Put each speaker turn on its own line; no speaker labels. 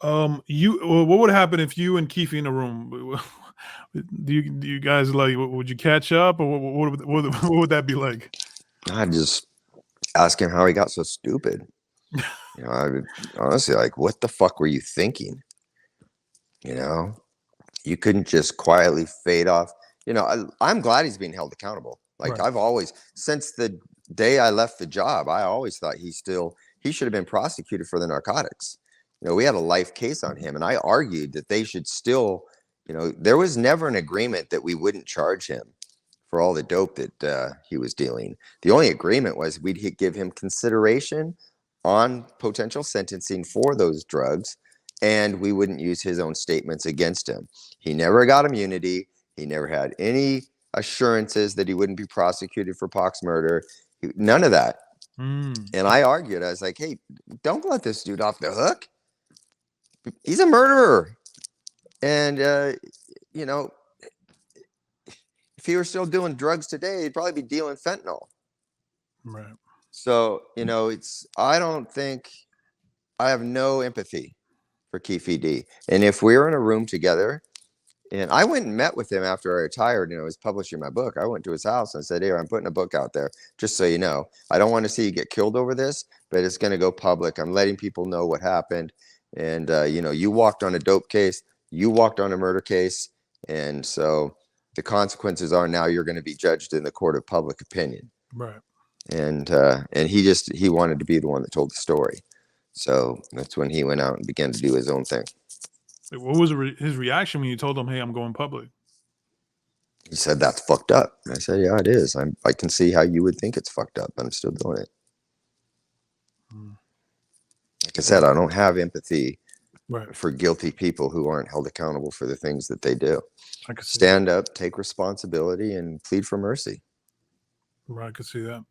What would happen if you and Keefe in a room? Do you guys like? Would you catch up, or what would that be like?
I'd just ask him how he got so stupid. I would honestly like, what the fuck were you thinking? You couldn't just quietly fade off. I'm glad he's being held accountable. Like
Right.
I've always, since the day I left the job, I always thought he should have been prosecuted for the narcotics. We had a life case on him, and I argued that they should still, there was never an agreement that we wouldn't charge him for all the dope that he was dealing. The only agreement was we'd give him consideration on potential sentencing for those drugs, and we wouldn't use his own statements against him. He never got immunity. He never had any assurances that he wouldn't be prosecuted for Pac's murder. None of that. And I argued, I was like, hey, don't let this dude off the hook. He's a murderer. And, if he were still doing drugs today, he'd probably be dealing fentanyl.
Right.
So, I have no empathy for Keefe D. And if we were in a room together, and I went and met with him after I retired, I was publishing my book. I went to his house and said, hey, I'm putting a book out there, just so you know. I don't want to see you get killed over this, but it's going to go public. I'm letting people know what happened. And, you walked on a dope case. You walked on a murder case. And so the consequences are now you're going to be judged in the court of public opinion.
Right.
And he wanted to be the one that told the story. So that's when he went out and began to do his own thing.
What was his reaction when you told him, hey, I'm going public?
He said, that's fucked up. And I said, yeah, it is. I can see how you would think it's fucked up, but I'm still doing it. Like I said, I don't have empathy for guilty people who aren't held accountable for the things that they do. Stand up, take responsibility, and plead for mercy.
Right, I could see that.